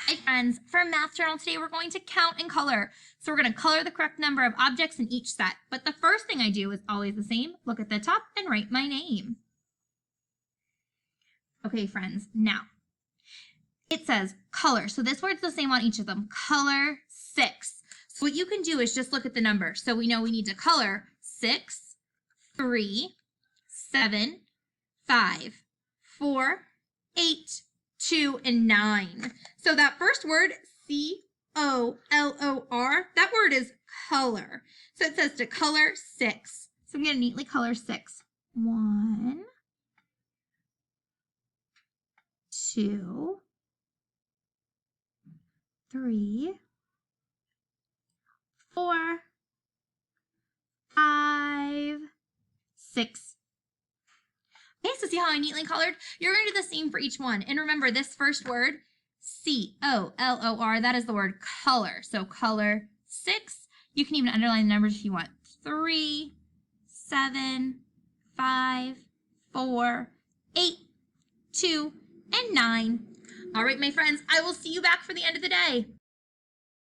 Hi friends, for Math Journal today we're going to count and color. So we're going to color the correct number of objects in each set. But the first thing I do is always the same. Look at the top and write my name. Okay friends, now it says color. So this word's the same on each of them. Color 6. So what you can do is just look at the number. So we know we need to color 6, 3, 7, 5, 4, 8, 2, and 9. So that first word, C-O-L-O-R, that word is color. So it says to color 6. So I'm going to neatly color 6. 1, 2, 3, 4, 5, 6. Okay, so see how I neatly colored? You're going to do the same for each one. And remember, this first word, C-O-L-O-R, that is the word color. So color 6. You can even underline the numbers if you want. 3, 7, 5, 4, 8, 2, and 9. All right, my friends, I will see you back for the end of the day.